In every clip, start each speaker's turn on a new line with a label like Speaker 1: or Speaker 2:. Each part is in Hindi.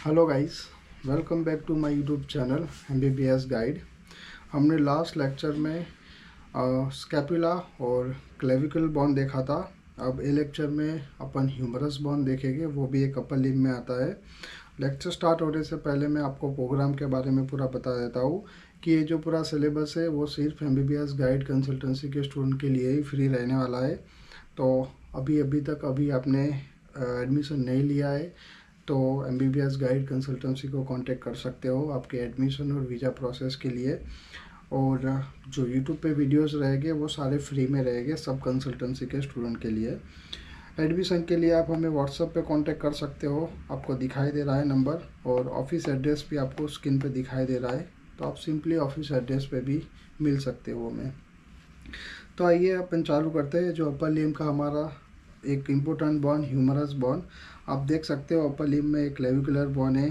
Speaker 1: Hello guys, welcome back to my YouTube channel MBBS guide. हमने लास्ट लेक्चर में स्कैपुला और क्लेविकल बोन देखा था। अब ए लेक्चर में अपन ह्यूमरस बोन देखेंगे, वो भी एक अपर लिम्ब में आता है। लेक्चर स्टार्ट होने से पहले मैं आपको प्रोग्राम के बारे में पूरा बता देता हूँ कि ये जो पूरा सिलेबस है वो सिर्फ एमबीबीएस गाइड कंसल्टेंसी के स्टूडेंट के लिए ही फ्री रहने वाला है। तो अभी तक आपने एडमिशन नहीं लिया है तो एमबीबीएस गाइड कंसल्टेंसी को कांटेक्ट कर सकते हो आपके एडमिशन और वीज़ा प्रोसेस के लिए। और जो यूट्यूब पे वीडियोस रहेंगे वो सारे फ्री में रहेंगे सब कंसल्टेंसी के स्टूडेंट के लिए। एडमिशन के लिए आप हमें व्हाट्सएप पे कांटेक्ट कर सकते हो, आपको दिखाई दे रहा है नंबर, और ऑफिस एड्रेस भी आपको स्क्रीन पे दिखाई दे रहा है, तो आप सिंपली ऑफिस एड्रेस पे भी मिल सकते हो हमें। तो आइए अपन चालू करते हैं। जो अपर लिम्ब का हमारा एक इम्पोर्टेंट बोन ह्यूमरस बोन, आप देख सकते हो अपर लिम्ब में एक क्लेविकुलर बोन है,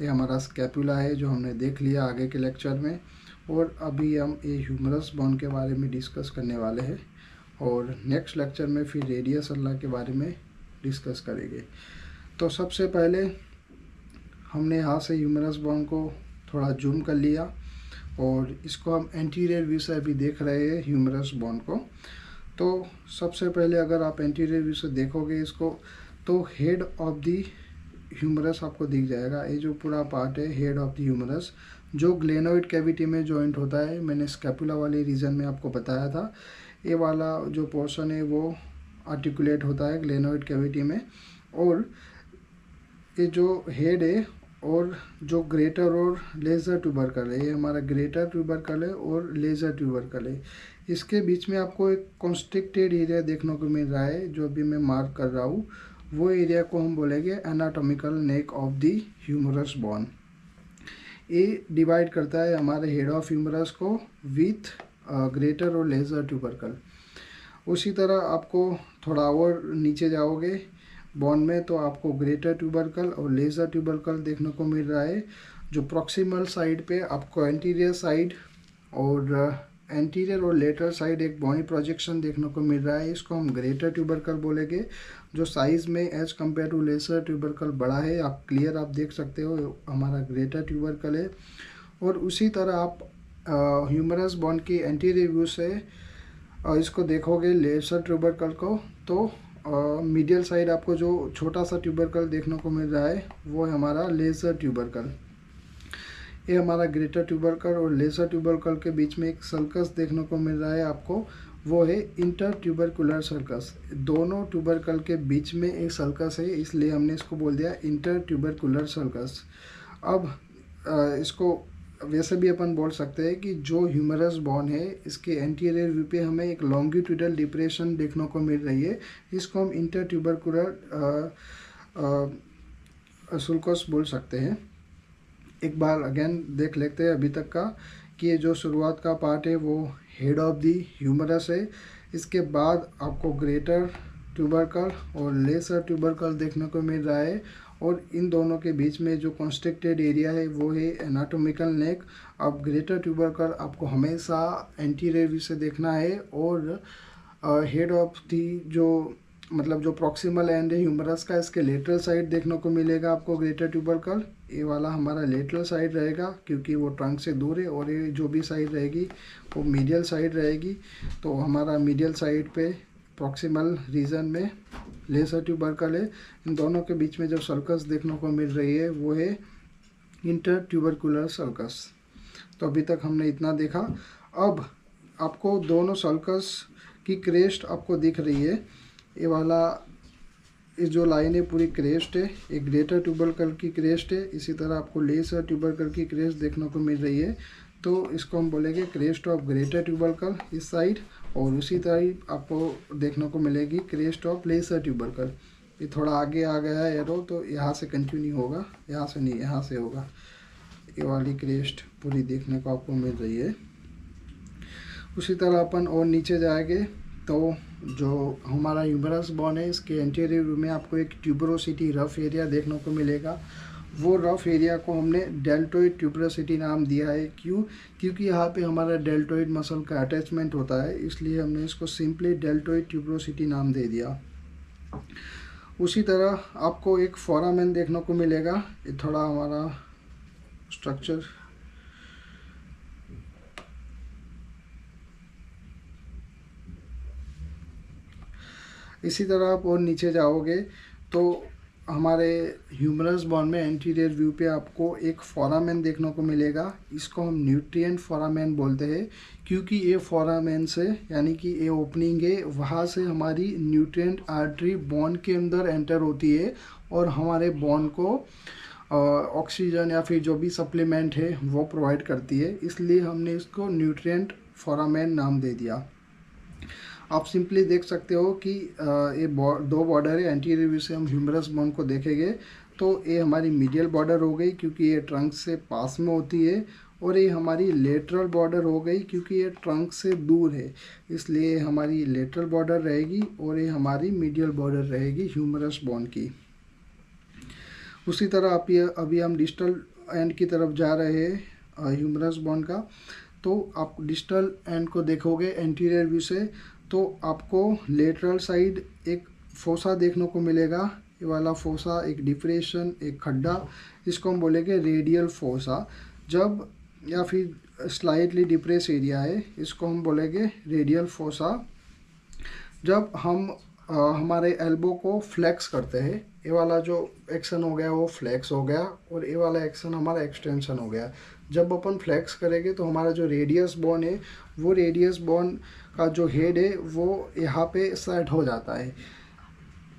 Speaker 1: ये हमारा स्कैपुला है जो हमने देख लिया आगे के लेक्चर में। और अभी हम ये ह्यूमरस बोन के बारे में डिस्कस करने वाले हैं और नेक्स्ट लेक्चर में फिर रेडियस अल्ला के बारे में डिस्कस करेंगे। तो सबसे पहले हमने यहाँ से ह्यूमरस बोन को थोड़ा जूम कर लिया और इसको हम एंटीरियर व्यू से अभी देख रहे हैं ह्यूमरस बोन को। तो सबसे पहले अगर आप एंटीरियर व्यू से देखोगे इसको तो हेड ऑफ द ह्यूमरस आपको दिख जाएगा। ये जो पूरा पार्ट है हेड ऑफ द ह्यूमरस जो ग्लेनोइड कैविटी में जॉइंट होता है, मैंने स्कैपुला वाले रीजन में आपको बताया था। ये वाला जो पोर्शन है वो आर्टिकुलेट होता है ग्लेनोइड कैविटी में। और ये जो हेड है और जो ग्रेटर और लेज़र ट्यूबरकल है, ये हमारा ग्रेटर ट्यूबरकल है और लेज़र ट्यूबरकल है। इसके बीच में आपको एक कॉन्स्ट्रिक्टेड एरिया देखने को मिल रहा है जो अभी मैं मार्क कर रहा हूँ, वो एरिया को हम बोलेंगे anatomical neck of the humerus bone. ये डिवाइड करता है हमारे हेड ऑफ ह्यूमरस को विथ ग्रेटर और लेज़र ट्यूबरकल। उसी तरह आपको थोड़ा और नीचे जाओगे बोन में तो आपको ग्रेटर ट्यूबरकल और लेज़र ट्यूबरकल देखने को मिल रहा है। जो प्रॉक्सिमल साइड पे आपको एंटीरियर साइड और लेटरल साइड एक बोनी प्रोजेक्शन देखने को मिल रहा है, इसको हम ग्रेटर ट्यूबरकल बोलेंगे। जो साइज़ में as compare to lesser tubercle बड़ा है, आप क्लियर आप देख सकते हो हमारा ग्रेटर ट्यूबरकल है। और उसी तरह आप ह्यूमरस बोन की एंटीरियर व्यू से इसको देखोगे लेज़र ट्यूबरकल को तो मीडियल साइड आपको जो छोटा सा ट्यूबरकल देखने को मिल रहा है वो है हमारा लेज़र ट्यूबरकल। ये हमारा ग्रेटर ट्यूबरकल और लेज़र ट्यूबरकल के बीच में एक सर्कस देखने को मिल रहा है आपको, वो है इंटर ट्यूबरकुलर सर्कस। दोनों ट्यूबरकल के बीच में एक सर्कस है, इसलिए हमने इसको बोल दिया इंटर ट्यूबरकुलर सर्कस। अब इसको वैसे भी अपन बोल सकते हैं कि जो ह्यूमरस बोन है इसके एंटीरियर व्यू पे हमें एक लॉन्गिट्यूडल डिप्रेशन देखने को मिल रही है, इसको हम इंटर ट्यूबरकुलर सर्कस बोल सकते हैं। एक बार अगेन देख लेते हैं अभी तक का कि ये जो शुरुआत का पार्ट है वो हेड ऑफ द ह्यूमरस है। इसके बाद आपको ग्रेटर ट्यूबरकल और लेज़र ट्यूबरकल देखने को मिल रहा है और इन दोनों के बीच में जो कॉन्स्ट्रिक्टेड एरिया है वो है एनाटॉमिकल नेक। अब ग्रेटर ट्यूबरकल आपको हमेशा एंटीरियर व्यू से देखना है और हेड ऑफ दी जो प्रॉक्सिमल एंड है ह्यूमरस का, इसके लेटरल साइड देखने को मिलेगा आपको ग्रेटर ट्यूबरकल। ये वाला हमारा लेटरल साइड रहेगा क्योंकि वो ट्रंक से दूर है, और ये जो भी साइड रहेगी वो मीडियल साइड रहेगी। तो हमारा मीडियल साइड पे प्रॉक्सिमल रीजन में लेज़र ट्यूबरकल है। इन दोनों के बीच में जो सर्कस देखने को मिल रही है वो है इंटर ट्यूबरकुलर सर्कस। तो अभी तक हमने इतना देखा। अब आपको दोनों सर्कस की क्रेस्ट आपको दिख रही है, ये वाला इस जो लाइन है पूरी क्रेस्ट है, एक ग्रेटर ट्यूबरकल की क्रेस्ट है। इसी तरह आपको लेज़र ट्यूबरकल की क्रेस्ट देखने को मिल रही है, तो इसको हम बोलेंगे क्रेस्ट ऑफ ग्रेटर ट्यूबरकल इस साइड, और उसी तरह आपको देखने को मिलेगी क्रेस्ट ऑफ लेज़र ट्यूबरकल। ये थोड़ा आगे आ गया है एरो, तो यहाँ से कंटिन्यू होगा, यहाँ से नहीं, यहाँ से होगा। ये वाली क्रेस्ट पूरी देखने को आपको मिल रही है। उसी तरह अपन और नीचे जाएंगे तो जो हमारा ह्यूमरस बोन है इसके एंटीरियर व्यू में आपको एक ट्यूबरोसिटी रफ एरिया देखने को मिलेगा। वो रफ एरिया को हमने डेल्टोइड ट्यूबरोसिटी नाम दिया है। क्योंकि यहाँ पे हमारा डेल्टोइड मसल का अटैचमेंट होता है, इसलिए हमने इसको सिंपली डेल्टोइड ट्यूबरोसिटी नाम दे दिया। उसी तरह आपको एक फोरामेन देखने को मिलेगा। ये थोड़ा हमारा स्ट्रक्चर इसी तरह आप और नीचे जाओगे तो हमारे ह्यूमरस बोन में एंटीरियर व्यू पे आपको एक फोरामेन देखने को मिलेगा। इसको हम न्यूट्रिएंट फोरामेन बोलते हैं, क्योंकि ये फोरामेन से यानी कि ये ओपनिंग है, वहाँ से हमारी न्यूट्रिएंट आर्टरी बोन के अंदर एंटर होती है और हमारे बोन को ऑक्सीजन या फिर जो भी सप्लीमेंट है वो प्रोवाइड करती है। इसलिए हमने इसको न्यूट्रिएंट फोरामेन नाम दे दिया। आप सिंपली देख सकते हो कि ये दो बॉर्डर है। एंटीरियर व्यू से हम ह्यूमरस बोन को देखेंगे तो ये हमारी मीडियल बॉर्डर हो गई, क्योंकि ये ट्रंक से पास में होती है, और ये हमारी लेटरल बॉर्डर हो गई, क्योंकि ये ट्रंक से दूर है, इसलिए हमारी लेटरल बॉर्डर रहेगी, और ये हमारी मीडियल बॉर्डर रहेगी ह्यूमरस बोन की। उसी तरह आप ये अभी हम डिस्टल एंड की तरफ जा रहे हैं ह्यूमरस बोन का। तो आप डिस्टल एंड को देखोगे एंटीरियर व्यू से तो आपको लेटरल साइड एक फोसा देखने को मिलेगा। ये वाला फोसा एक डिप्रेशन, एक खड्डा, इसको हम बोलेंगे रेडियल फोसा। जब या फिर स्लाइटली डिप्रेस एरिया है, इसको हम बोलेंगे रेडियल फोसा। जब हम हमारे एल्बो को फ्लेक्स करते हैं, ये वाला जो एक्शन हो गया वो फ्लेक्स हो गया, और ये वाला एक्शन हमारा एक्सटेंशन हो गया। जब अपन फ्लेक्स करेंगे तो हमारा जो रेडियस बोन है, वो रेडियस बोन का जो हेड है वो यहाँ पे सेट हो जाता है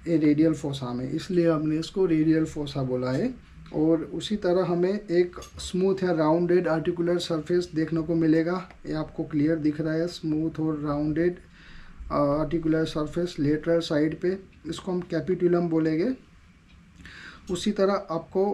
Speaker 1: ये रेडियल फोसा में, इसलिए हमने इसको रेडियल फोसा बोला है। और उसी तरह हमें एक स्मूथ या राउंडेड आर्टिकुलर सरफेस देखने को मिलेगा। ये आपको क्लियर दिख रहा है, स्मूथ और rounded articular surface lateral side पे, इसको हम कैपिटुलम बोलेंगे। उसी तरह आपको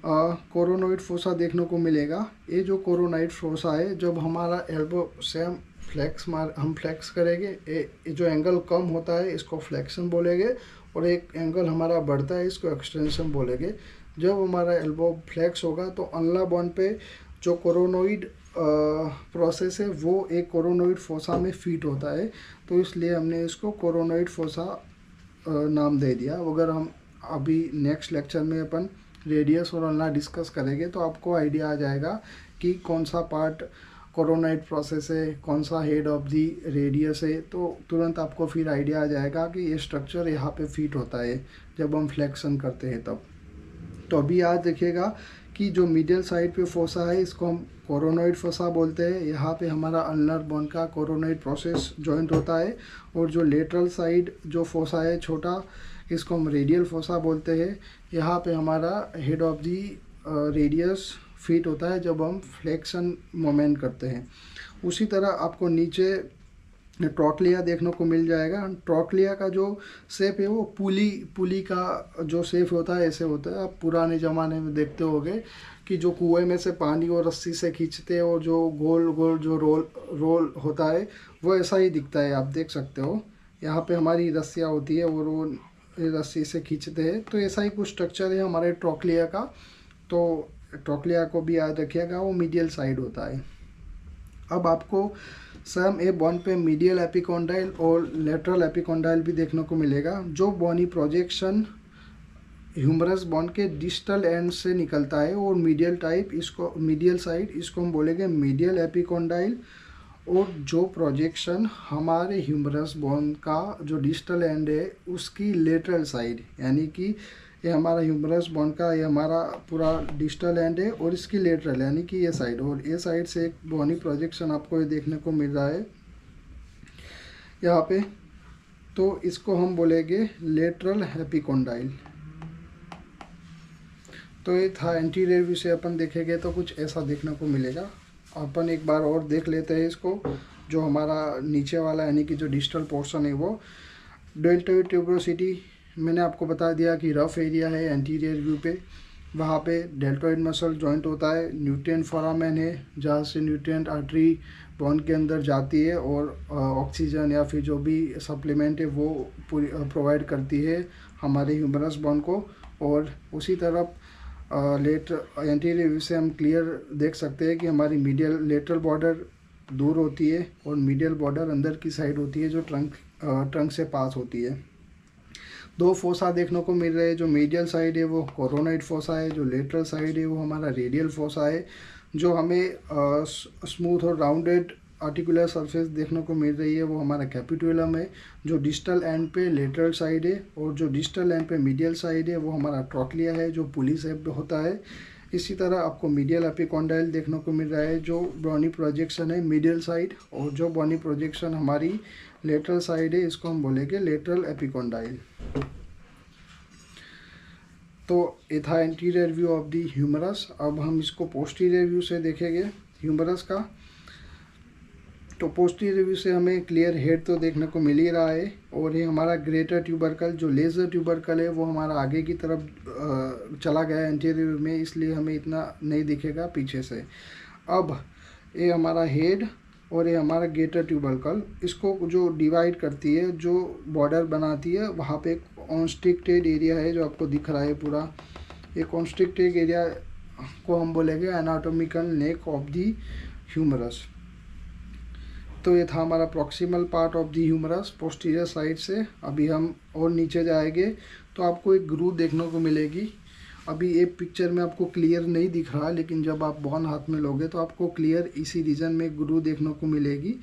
Speaker 1: कोरोनॉइड फोसा देखने को मिलेगा। ये जो कोरोनॉइड फोसा है, जब हमारा एल्बो से हम फ्लेक्स करेंगे, ये जो एंगल कम होता है इसको फ्लेक्शन बोलेंगे, और एक एंगल हमारा बढ़ता है इसको एक्सटेंशन बोलेंगे। जब हमारा एल्बो फ्लेक्स होगा तो अनला बोन पे जो कोरोनॉइड प्रोसेस है वो एक कोरोनॉइड फोसा में फिट होता है, तो इसलिए हमने इसको कोरोनॉइड फोसा नाम दे दिया। अगर हम अभी नेक्स्ट लेक्चर में अपन रेडियस और अनला डिस्कस करेंगे तो आपको आइडिया आ जाएगा कि कौन सा पार्ट कोरोनॉइड प्रोसेस है, कौन सा हेड ऑफ दी रेडियस है, तो तुरंत आपको फिर आइडिया आ जाएगा कि ये स्ट्रक्चर यहाँ पे फिट होता है जब हम फ्लेक्शन करते हैं तब। तो अभी याद रखिएगा कि जो मिडिल साइड पे फोसा है इसको हम कोरोनॉइड फोसा बोलते हैं। यहाँ पे हमारा अल्नर बोन का कोरोनॉइड प्रोसेस जॉइंट होता है, और जो लेटरल साइड जो फोसा है छोटा, इसको हम रेडियल फोसा बोलते हैं। यहाँ पे हमारा head of the radius fit होता है जब हम फ्लेक्शन मोमेंट करते हैं। उसी तरह आपको नीचे ट्रॉक्लिया देखने को मिल जाएगा। ट्रॉक्लिया का जो शेप है वो पुली का जो शेप होता है ऐसे होता है। आप पुराने ज़माने में देखते होंगे कि जो कुएं में से पानी और रस्सी से खींचते हैं, और जो गोल गोल जो रोल होता है वो ऐसा ही दिखता है, आप देख सकते हो। यहाँ पे हमारी रस्सियाँ होती है और वो रस्सी से खींचते हैं, तो ऐसा ही कुछ स्ट्रक्चर है हमारे ट्रॉक्लिया का। तो ट्रॉक्लिया को भी याद रखिएगा, वो मीडियल साइड होता है। अब आपको सम ए बोन पे मीडियल एपिकोंडाइल और लेटरल एपिकोंडाइल भी देखने को मिलेगा। जो बोनी प्रोजेक्शन ह्यूमरस बोन के डिस्टल एंड से निकलता है और मीडियल साइड इसको हम बोलेंगे मीडियल एपिकोंडाइल, और जो प्रोजेक्शन हमारे ह्यूमरस बोन का जो डिस्टल एंड है उसकी लेटरल साइड, यानी कि ये हमारा ह्यूमरस बोन का ये हमारा पूरा डिस्टल एंड है, और इसकी लेटरल यानी कि ये साइड, और ये साइड से एक बोनी प्रोजेक्शन आपको ये देखने को मिल रहा है यहाँ पे, तो इसको हम बोलेंगे लेटरल एपिकोंडाइल। तो ये था एंटीरियर व्यू से अपन देखेंगे तो कुछ ऐसा देखने को मिलेगा। अपन एक बार और देख लेते हैं इसको। जो हमारा नीचे वाला यानी कि जो डिस्टल पोर्शन है वो डेल्टोइड ट्यूबरोसिटी, मैंने आपको बता दिया कि रफ एरिया है एंटीरियर व्यू पे, वहाँ पे डेल्टोइड मसल जॉइंट होता है। न्यूट्रिएंट फोरामेन है जहाँ से न्यूट्रिएंट आर्टरी बोन के अंदर जाती है और ऑक्सीजन या फिर जो भी सप्लीमेंट है वो पूरी प्रोवाइड करती है हमारे ह्यूमरस बोन को। और उसी तरफ एंटीरियर व्यू से हम क्लियर देख सकते हैं कि हमारी मीडियल लेटरल बॉर्डर दूर होती है और मीडियल बॉर्डर अंदर की साइड होती है जो ट्रंक से पास होती है। दो फोसा देखने को मिल रहे हैं। जो मीडियल साइड है वो कोरोनाइड फोसा है, जो लेटरल साइड है वो हमारा रेडियल फोसा है। जो हमें स्मूथ और राउंडेड आर्टिकुलर सरफेस देखने को मिल रही है वो हमारा कैपिटुलम है। जो डिस्टल एंड पे लेटरल साइड है और जो डिस्टल एंड पे मीडियल साइड है वो हमारा ट्रॉक्लिया है, जो पुली शेप होता है। इसी तरह आपको मीडियल एपिकॉन्डाइल देखने को मिल रहा है, जो बॉनी प्रोजेक्शन है मीडियल साइड, और जो बॉनी प्रोजेक्शन हमारी लेटरल साइड है इसको हम बोलेंगे लेटरल एपिकॉन्डाइल। तो ये था anterior view of the humerus. अब हम इसको पोस्टीरियर व्यू से देखेंगे ह्यूमरस का। तो पोस्टीरियर व्यू से हमें क्लियर हेड तो देखने को मिल ही रहा है, और ये हमारा ग्रेटर ट्यूबरकल, जो लेज़र ट्यूबरकल है वो हमारा आगे की तरफ चला गया है एंटीरियर व्यू में, इसलिए हमें इतना नहीं दिखेगा पीछे से। अब ये हमारा हेड और ये हमारा ग्रेटर ट्यूबरकल, इसको जो डिवाइड करती है, जो बॉर्डर बनाती है, वहाँ पे एक कॉन्स्ट्रिक्टेड एरिया है जो आपको दिख रहा है पूरा। ये कॉन्स्ट्रिक्टेड एरिया को हम बोलेंगे anatomical neck of the humerus. तो ये था हमारा proximal part of the humerus posterior side से। अभी हम और नीचे जाएंगे तो आपको एक ग्रूव देखने को मिलेगी। अभी ये पिक्चर में आपको क्लियर नहीं दिख रहा, लेकिन जब आप बॉन हाथ में लोगे तो आपको क्लियर इसी रीजन में ग्रूव देखने को मिलेगी।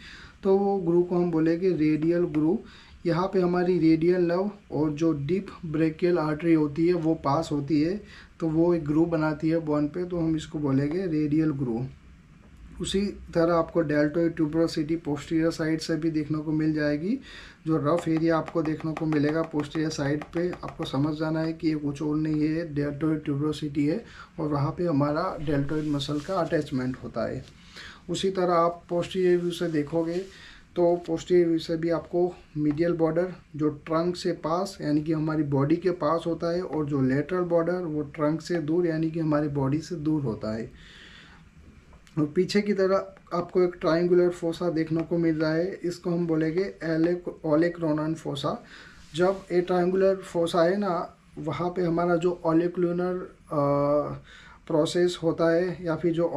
Speaker 1: तो वो ग्रूव को हम बोलेंगे रेडियल ग्रूव। यहाँ पे हमारी रेडियल नर्व और जो डीप ब्रेकियल आर्टरी होती है वो पास होती है, तो वो एक ग्रूव बनाती है बॉन पे, तो हम इसको बोलेंगे रेडियल ग्रूव। उसी तरह आपको डेल्टोइड ट्यूबरोसिटी पोस्टीरियर साइड से भी देखने को मिल जाएगी। जो रफ एरिया आपको देखने को मिलेगा पोस्टीरियर साइड पे, आपको समझ जाना है कि ये कुछ और नहीं है, डेल्टोइड ट्यूबरोसिटी है, और वहाँ पे हमारा डेल्टोइड मसल का अटैचमेंट होता है। उसी तरह आप पोस्टीरियर व्यू से देखोगे तो पोस्टीरियर व्यू से भी आपको मीडियल बॉर्डर जो ट्रंक से पास यानी कि हमारी बॉडी के पास होता है, और जो लेटरल बॉर्डर वो ट्रंक से दूर यानी कि हमारी बॉडी से दूर होता है। और पीछे की तरह आपको एक ट्रायंगुलर फोसा देखने को मिल रहा है, इसको हम बोलेंगे ओलेक्रोनन फोसा। जब ये ट्रायंगुलर फोसा है ना, वहाँ पे हमारा जो ओलेक्लूनर प्रोसेस होता है या फिर जो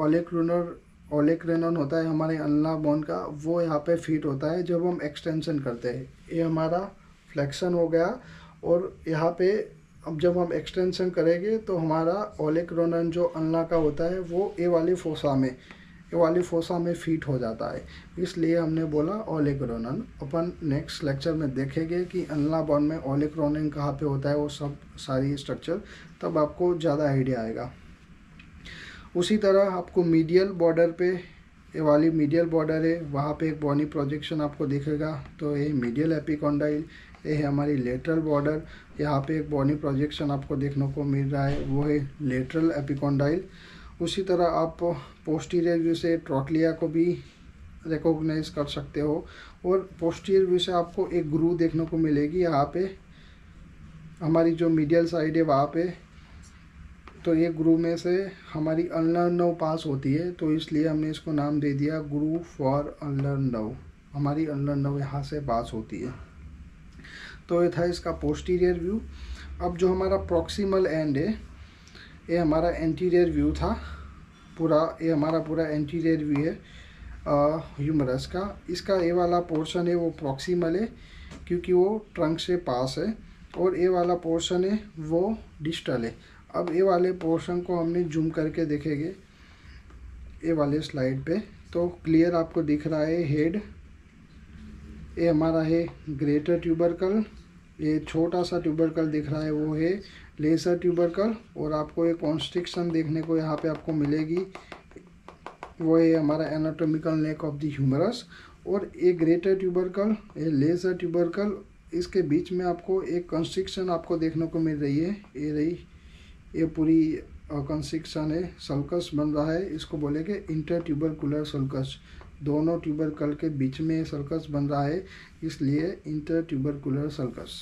Speaker 1: ओलेक्रेनन होता है हमारे अल्ना बोन का, वो यहाँ पे फिट होता है जब हम एक्सटेंशन करते हैं। ये हमारा फ्लेक्शन हो गया, और यहाँ पे अब जब हम एक्सटेंशन करेंगे तो हमारा ओलेक्रोनन जो अल्ना का होता है वो ये वाली फोसा में फिट हो जाता है, इसलिए हमने बोला ओलेक्रोनन। अपन नेक्स्ट लेक्चर में देखेंगे कि अल्ना बोन में ओलेक्रोनन कहाँ पे होता है, वो सब सारी स्ट्रक्चर, तब आपको ज़्यादा आइडिया आएगा। उसी तरह आपको मीडियल बॉर्डर पे, ये वाली मीडियल बॉर्डर है, वहाँ पे एक बॉनी प्रोजेक्शन आपको दिखेगा, तो ये मीडियल एपिकॉन्डाइल। ये है हमारी लेटरल बॉर्डर, यहाँ पे एक बॉनी प्रोजेक्शन आपको देखने को मिल रहा है, वो है लेटरल एपिकॉन्डाइल। उसी तरह आप पोस्टीरियर व्यू से ट्रॉक्लिया को भी रिकॉग्नाइज कर सकते हो, और पोस्टीरियर व्यू से आपको एक ग्रूव देखने को मिलेगी यहाँ पे हमारी जो मीडियल साइड है वहाँ पे। तो ये ग्रूव में से हमारी अल्नर नर्व पास होती है, तो इसलिए हमने इसको नाम दे दिया ग्रूव फॉर अल्नर नर्व। हमारी अल्नर नर्व यहाँ से पास होती है। तो ये था इसका पोस्टीरियर व्यू। अब जो हमारा प्रॉक्सिमल एंड है, ये हमारा एंटीरियर व्यू था पूरा, ये हमारा पूरा एंटीरियर व्यू है ह्यूमरस का। इसका ये वाला पोर्शन है वो प्रॉक्सिमल है क्योंकि वो ट्रंक से पास है, और ये वाला पोर्शन है वो डिस्टल है। अब ये वाले पोर्शन को हमने जूम करके देखेंगे ये वाले स्लाइड पे, तो क्लियर आपको दिख रहा है हेड, ये हमारा है ग्रेटर ट्यूबरकल, ये छोटा सा ट्यूबरकल दिख रहा है वो है लेसर ट्यूबरकल, और आपको एक कॉन्स्ट्रिक्शन देखने को यहाँ पे आपको मिलेगी, वो है हमारा anatomical neck of the humerus. और ये ग्रेटर ट्यूबरकल, ये लेसर ट्यूबरकल, इसके बीच में आपको एक कंस्ट्रिक्शन आपको देखने को मिल रही है, ये रही, ये पूरी कंस्ट्रिक्शन है, सल्कस बन रहा है, इसको बोलेंगे इंटर ट्यूबरकुलर सल्कस। दोनों ट्यूबरकल के बीच में सल्कस बन रहा है, इसलिए इंटर ट्यूबरकुलर सल्कस।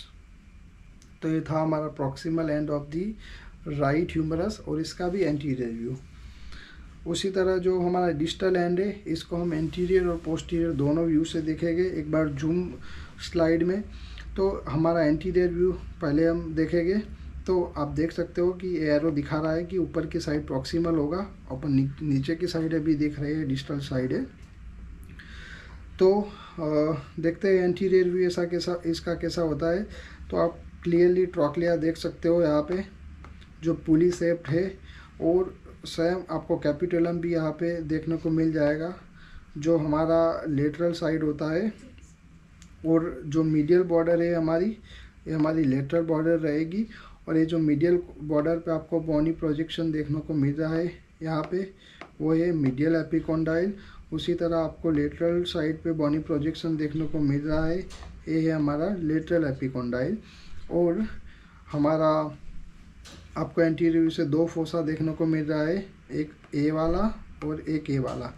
Speaker 1: तो ये था हमारा proximal end of the right humerus, और इसका भी एंटीरियर व्यू। उसी तरह जो हमारा डिस्टल एंड है, इसको हम एंटीरियर और पोस्टीरियर दोनों व्यू से देखेंगे। एक बार जूम स्लाइड में तो हमारा एंटीरियर व्यू पहले हम देखेंगे, तो आप देख सकते हो कि एरो दिखा रहा है कि ऊपर की साइड प्रॉक्सिमल होगा, अपन नीचे की साइड अभी देख रहे हैं डिस्टल साइड है। तो देखते हैं एंटीरियर व्यू इसका कैसा होता है। तो आप क्लियरली ट्रॉकलिया देख सकते हो यहाँ पे जो पुली शेप्ड है, और सेम आपको कैपिटलम भी यहाँ पे देखने को मिल जाएगा जो हमारा लेटरल साइड होता है। और जो मीडियल बॉर्डर है हमारी, ये हमारी लेटरल बॉर्डर रहेगी। और ये जो मीडियल बॉर्डर पे आपको बोनी प्रोजेक्शन देखने को मिल रहा है यहाँ पे, वो है मीडियल एपिकोंडाइल। उसी तरह आपको लेटरल साइड पे बोनी प्रोजेक्शन देखने को मिल रहा है, ये है हमारा लेटरल एपिकोंडाइल। और हमारा आपको एंटीरियर व्यू से दो फोसा देखने को मिल रहा है, एक ए वाला और एक ए वाला।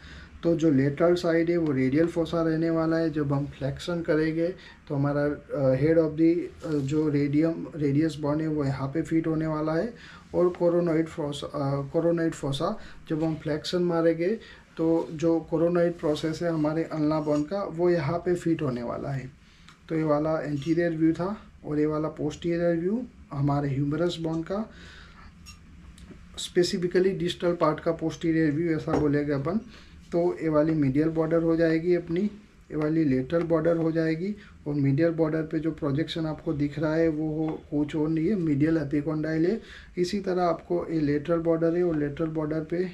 Speaker 1: तो जो लेटरल साइड है वो रेडियल फोसा रहने वाला है। जब हम फ्लेक्शन करेंगे तो हमारा हेड ऑफ दी जो रेडियस बोन है वो यहाँ पे फिट होने वाला है। और कोरोनॉइड फोसा जब हम फ्लेक्शन मारेंगे तो जो कोरोनॉइड प्रोसेस है हमारे अल्ना बोन का, वो यहाँ पे फिट होने वाला है। तो ये वाला एंटीरियर व्यू था, और ये वाला पोस्टीरियर व्यू हमारे ह्यूमरस बोन का, स्पेसिफिकली डिस्टल पार्ट का पोस्टीरियर व्यू ऐसा बोलेंगे अपन। तो ये वाली मीडियल बॉर्डर हो जाएगी अपनी, ये वाली लेटरल बॉर्डर हो जाएगी। और मीडियल बॉर्डर पे जो प्रोजेक्शन आपको दिख रहा है वो कुछ और नहीं है, मीडियल एपिकोंडाइल है। इसी तरह आपको ये लेटरल बॉर्डर है, और लेटरल बॉर्डर पे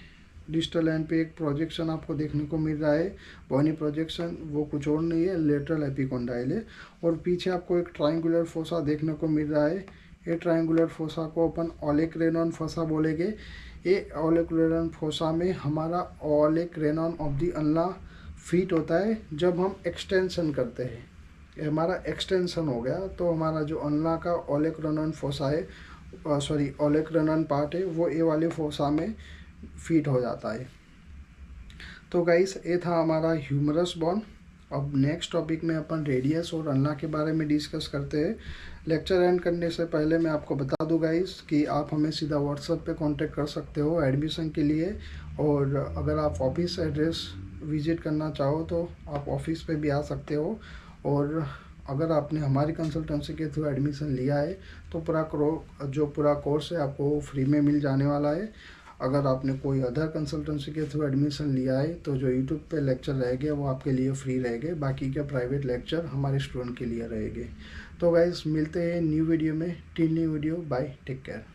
Speaker 1: डिस्टल एंड पे एक प्रोजेक्शन आपको देखने को मिल रहा है, बोनी प्रोजेक्शन, वो कुछ और नहीं है, लेटरल एपिकोंडाइल है। और पीछे आपको एक ट्रायंगुलर फोसा देखने को मिल रहा है। ये ट्रायंगुलर फोसा को अपन ओलेक्रेनॉन फोसा बोलेंगे। ये ओलेक्रेनॉन फोसा में हमारा ओलेक्रेनॉन ऑफ दी अल्ना फिट होता है जब हम एक्सटेंशन करते हैं। ये हमारा एक्सटेंशन हो गया, तो हमारा जो अल्ना का ओलेक्रेनॉन फोसा है, ओलेक्रेनॉन पार्ट है, वो ये वाले फोसा में फिट हो जाता है। तो गाइस ये था हमारा ह्यूमरस बोन। अब नेक्स्ट टॉपिक में अपन रेडियस और अल्ना के बारे में डिस्कस करते हैं। लेक्चर एंड करने से पहले मैं आपको बता दूं गाइस कि आप हमें सीधा व्हाट्सएप पे कांटेक्ट कर सकते हो एडमिशन के लिए। और अगर आप ऑफिस एड्रेस विजिट करना चाहो तो आप ऑफिस पे भी आ सकते हो। और अगर आपने हमारी कंसल्टेंसी के थ्रू एडमिशन लिया है तो पूरा कोर्स है आपको फ्री में मिल जाने वाला है। अगर आपने कोई अदर कंसल्टेंसी के थ्रू एडमिशन लिया है तो जो यूट्यूब पे लेक्चर रहेंगे वो आपके लिए फ्री रहेंगे, बाकी के प्राइवेट लेक्चर हमारे स्टूडेंट के लिए रहेंगे। तो गाइस मिलते हैं न्यू वीडियो में। Till new video, bye, take care.